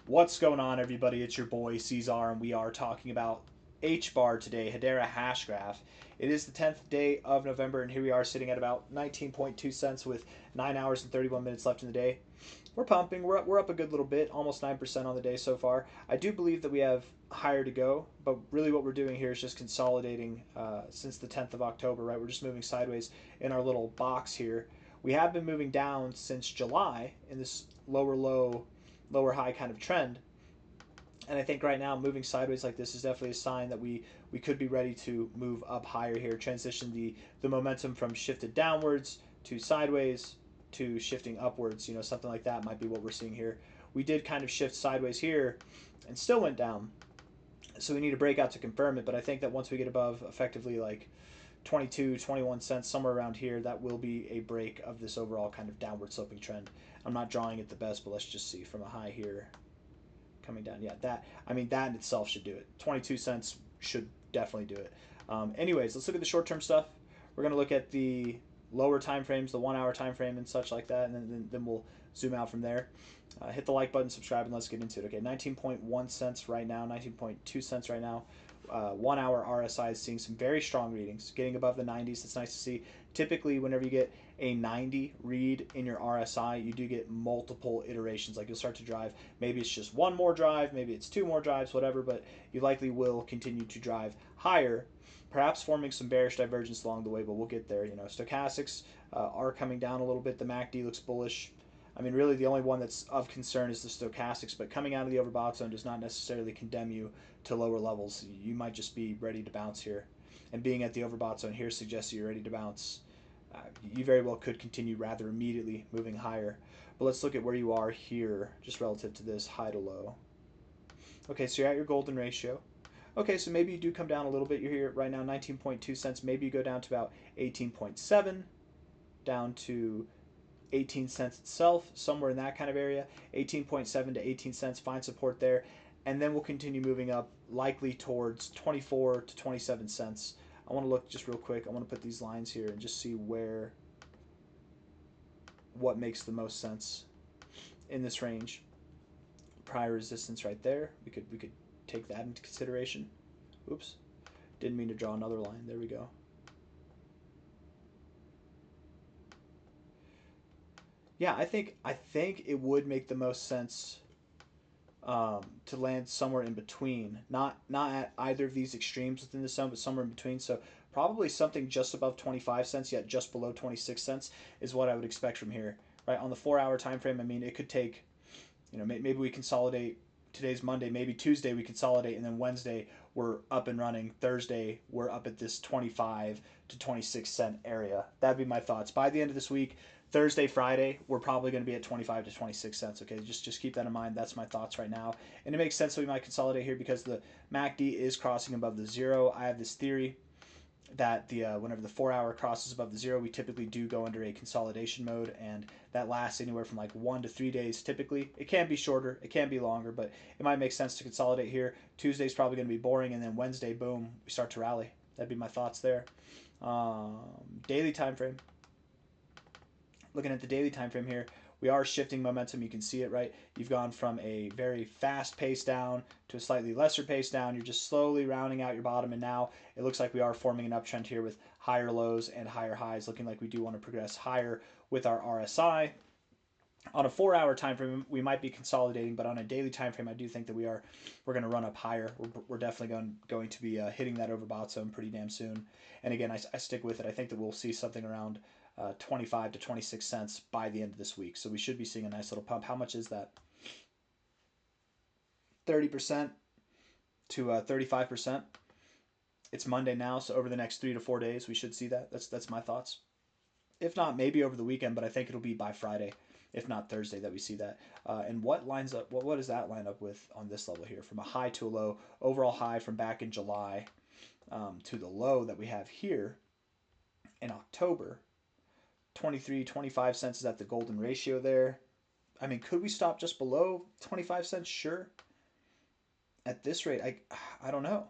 What's going on, everybody? It's your boy C-Zar, and we are talking about HBAR today, Hedera hash graph. It is the 10th day of November, and here we are sitting at about 19.2 cents with 9 hours and 31 minutes left in the day. We're pumping. We're up a good little bit, almost 9% on the day so far. I do believe that we have higher to go, but really what we're doing here is just consolidating since the 10th of October, right? We're just moving sideways in our little box here. We have been moving down since July in this lower low, lower high kind of trend. And I think right now moving sideways like this is definitely a sign that we could be ready to move up higher here, transition the momentum from shifted downwards to sideways to shifting upwards. Something like that might be what we're seeing here. We did kind of shift sideways here and still went down. So we need a breakout to confirm it, but I think that once we get above effectively like 22, 21 cents, somewhere around here, that will be a break of this overall kind of downward sloping trend. I'm not drawing it the best, but let's just see from a high here coming down. Yeah, that in itself should do it. 22 cents should definitely do it. Anyways, let's look at the short-term stuff. We're going to look at the lower time frames, the 1 hour time frame and such like that, and then we'll zoom out from there. Hit the like button, subscribe, and let's get into it. Okay, 19.1 cents right now, 19.2 cents right now. 1 hour RSI is seeing some very strong readings, getting above the 90s. It's nice to see. Typically, whenever you get a 90 read in your RSI, you do get multiple iterations. Like you'll start to drive. Maybe it's just one more drive, maybe it's two more drives, whatever, but you likely will continue to drive higher, perhaps forming some bearish divergence along the way, but we'll get there. Stochastics are coming down a little bit. The MACD looks bullish. Really, the only one that's of concern is the stochastics, but coming out of the overbought zone does not necessarily condemn you to lower levels. You might just be ready to bounce here. And being at the overbought zone here suggests you're ready to bounce. You very well could continue rather immediately moving higher. But let's look at where you are here, just relative to this high to low. Okay, so you're at your golden ratio. Okay, so maybe you do come down a little bit. You're here right now, 19.2 cents. Maybe you go down to about 18.7, down to 18 cents itself, somewhere in that kind of area. 18.7 to 18 cents, find support there. And then we'll continue moving up, likely towards 24 to 27 cents. I want to look just real quick. I want to put these lines here and just see what makes the most sense in this range. Prior resistance right there. We could take that into consideration. Oops. Didn't mean to draw another line. There we go. Yeah, I think it would make the most sense to land somewhere in between, not at either of these extremes within the zone, but somewhere in between. So probably something just above 25 cents, yet just below 26 cents is what I would expect from here. Right on the 4 hour time frame. It could take, maybe we consolidate. Today's Monday, maybe Tuesday we consolidate, and then Wednesday we're up and running. Thursday we're up at this 25 to 26 cent area. That'd be my thoughts. By the end of this week, Thursday, Friday, we're probably going to be at 25 to 26 cents. Okay, just keep that in mind. That's my thoughts right now, and it makes sense that we might consolidate here because the MACD is crossing above the zero. I have this theory that whenever the 4 hour crosses above the zero, we typically do go under a consolidation mode, and that lasts anywhere from like 1 to 3 days typically. It can be shorter, it can be longer, but it might make sense to consolidate here. Tuesday's probably going to be boring, and then Wednesday, boom, we start to rally. That'd be my thoughts there. Daily time frame. Looking at the daily time frame here, we are shifting momentum. You can see it, right? You've gone from a very fast pace down to a slightly lesser pace down. You're just slowly rounding out your bottom, and now it looks like we are forming an uptrend here with higher lows and higher highs, looking like we do want to progress higher with our RSI. On a 4 hour time frame, we might be consolidating, but on a daily time frame, I do think that we're going to run up higher. We're definitely going to be hitting that overbought zone pretty damn soon. And again, I stick with it. I think that we'll see something around 25 to 26 cents by the end of this week. So we should be seeing a nice little pump. How much is that? 30% to 35%. It's Monday now, so over the next 3 to 4 days, we should see that. That's my thoughts. If not, maybe over the weekend, but I think it'll be by Friday, if not Thursday, that we see that. And what lines up? What does that line up with on this level here? From a high to a low, overall high from back in July to the low that we have here in October. 23, 25 cents is at the golden ratio there. Could we stop just below 25 cents? Sure. At this rate, I don't know.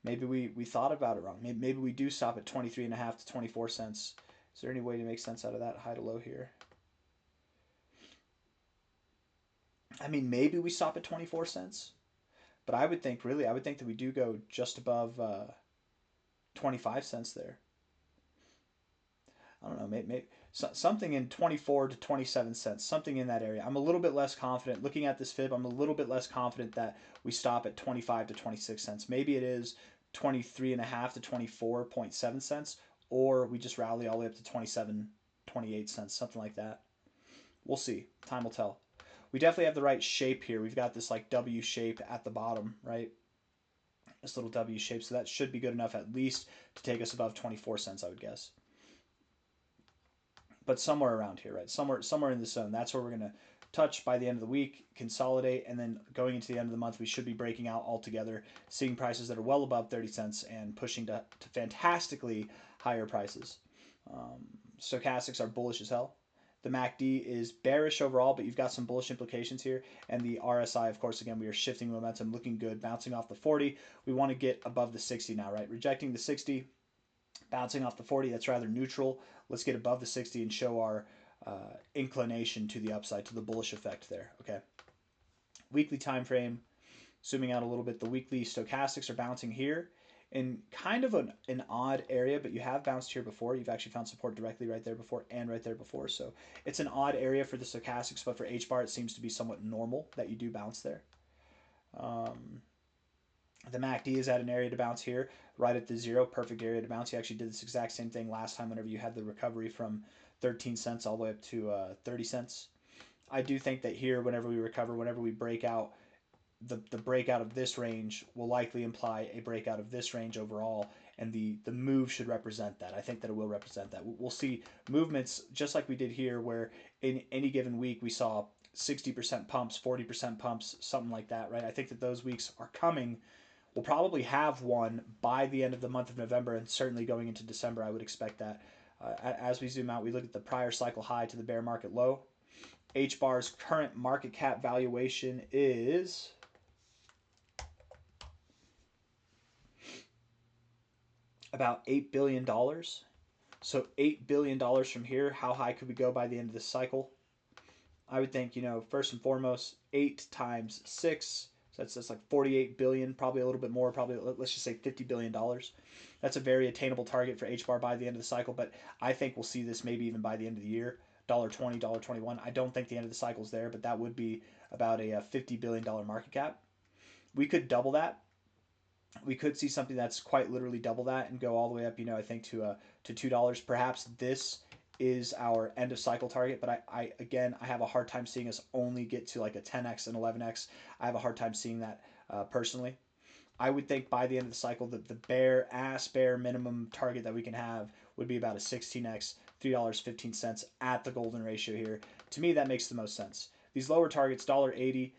Maybe we thought about it wrong. Maybe we do stop at 23.5 to 24 cents. Is there any way to make sense out of that high to low here? I mean, maybe we stop at 24 cents, but I would think, really, I would think that we do go just above 25 cents there. I don't know, maybe something in 24 to 27 cents, something in that area. I'm a little bit less confident. Looking at this fib, I'm a little bit less confident that we stop at 25 to 26 cents. Maybe it is 23 and a half to 24.7 cents, or we just rally all the way up to 27, 28 cents, something like that. We'll see. Time will tell. We definitely have the right shape here. We've got this like W shape at the bottom, right? This little W shape. So that should be good enough at least to take us above 24 cents, I would guess. But somewhere around here, right? Somewhere in the zone. That's where we're going to touch by the end of the week, consolidate, and then going into the end of the month, we should be breaking out altogether, seeing prices that are well above 30 cents and pushing to fantastically higher prices. Stochastics are bullish as hell. The MACD is bearish overall, but you've got some bullish implications here. And the RSI, of course, again, we are shifting momentum, looking good, bouncing off the 40. We want to get above the 60 now, right? Rejecting the 60, bouncing off the 40, that's rather neutral. Let's get above the 60 and show our inclination to the upside, to the bullish effect there, okay? Weekly time frame, zooming out a little bit, the weekly stochastics are bouncing here in kind of an odd area, but you have bounced here before. You've actually found support directly right there before and right there before. So it's an odd area for the stochastics, but for HBAR, it seems to be somewhat normal that you do bounce there. The MACD is at an area to bounce here, right at the zero, perfect area to bounce. You actually did this exact same thing last time whenever you had the recovery from 13 cents all the way up to 30 cents. I do think that here, whenever we recover, whenever we break out, the breakout of this range will likely imply a breakout of this range overall, and the move should represent that. I think that it will represent that. We'll see movements just like we did here, where in any given week we saw 60% pumps, 40% pumps, something like that, right? I think that those weeks are coming. We'll probably have one by the end of the month of November, and certainly going into December, I would expect that. As we zoom out, we look at the prior cycle high to the bear market low. HBAR's current market cap valuation is about $8 billion. So $8 billion from here, how high could we go by the end of this cycle? I would think, first and foremost, 8 times 6. So that's like 48 billion, probably a little bit more, probably let's just say $50 billion. That's a very attainable target for HBAR by the end of the cycle, but I think we'll see this maybe even by the end of the year. $1.20, $1.21. I don't think the end of the cycle is there, but that would be about a $50 billion market cap. We could double that. We could see something that's quite literally double that and go all the way up, I think to $2. Perhaps this is our end of cycle target, but I have a hard time seeing us only get to like a 10x and 11x. I have a hard time seeing that personally. I would think by the end of the cycle that the bare minimum target that we can have would be about a 16x, $3.15 at the golden ratio here. To me, that makes the most sense. These lower targets, $1.80,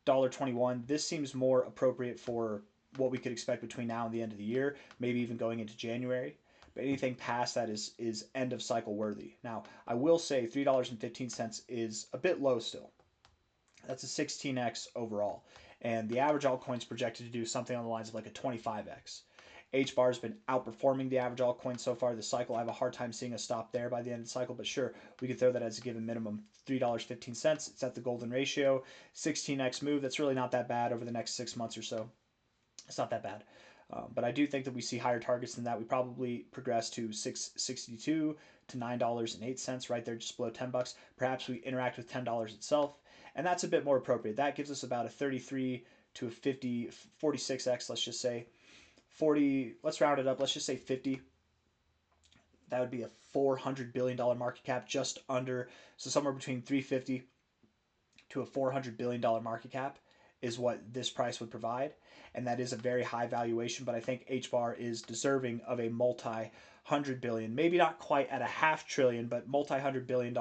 $1.21, this seems more appropriate for what we could expect between now and the end of the year, maybe even going into January. But anything past that is end of cycle worthy. Now, I will say $3.15 is a bit low still. That's a 16x overall. And the average altcoin is projected to do something on the lines of like a 25x. HBAR has been outperforming the average altcoin so far this cycle. I have a hard time seeing a stop there by the end of the cycle, but sure, we could throw that as a given minimum. $3.15. It's at the golden ratio. 16x move. That's really not that bad over the next 6 months or so. It's not that bad. But I do think that we see higher targets than that. We probably progress to $6.62 to $9.08, right there just below $10. Perhaps we interact with $10 itself, and that's a bit more appropriate. That gives us about a 33 to a 50, 46x, let's just say. 40, let's round it up, let's just say 50. That would be a $400 billion market cap, just under, so somewhere between 350 to a $400 billion market cap is what this price would provide. And that is a very high valuation, but I think HBAR is deserving of a multi-hundred billion, maybe not quite at a $500 billion, but multi-$100 billion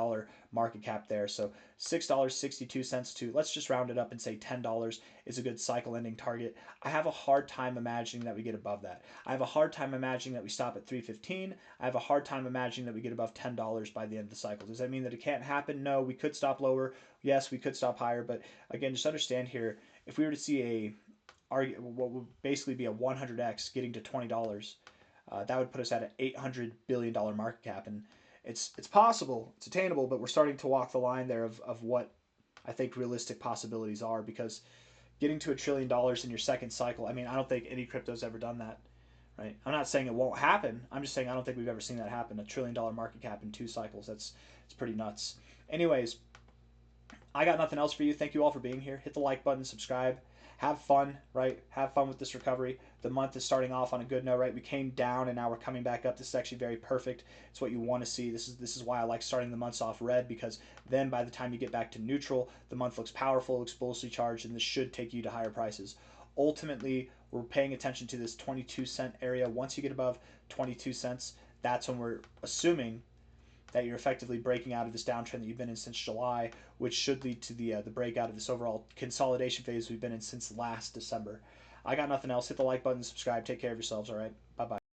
market cap there. So $6.62 to, let's just round it up and say $10 is a good cycle ending target. I have a hard time imagining that we get above that. I have a hard time imagining that we stop at $3.15. I have a hard time imagining that we get above $10 by the end of the cycle. Does that mean that it can't happen? No, we could stop lower. Yes, we could stop higher, but again, just understand here, if we were to see what would basically be a 100x getting to $20, that would put us at an $800 billion market cap. And it's possible, it's attainable, but we're starting to walk the line there of what I think realistic possibilities are, because getting to $1 trillion in your second cycle, I mean, I don't think any crypto's ever done that, right? I'm not saying it won't happen. I'm just saying I don't think we've ever seen that happen. $1 trillion market cap in 2 cycles. It's pretty nuts. Anyways, I got nothing else for you. Thank you all for being here. Hit the like button, subscribe. Have fun, right? Have fun with this recovery. The month is starting off on a good note, right? We came down and now we're coming back up. This is actually very perfect. It's what you want to see. This is why I like starting the months off red, because then by the time you get back to neutral, the month looks powerful, looks bullishly charged, and this should take you to higher prices. Ultimately, we're paying attention to this 22 cent area. Once you get above 22 cents, that's when we're assuming that you're effectively breaking out of this downtrend that you've been in since July, which should lead to the breakout of this overall consolidation phase we've been in since last December. I got nothing else. Hit the like button, subscribe. Take care of yourselves. All right. Bye bye.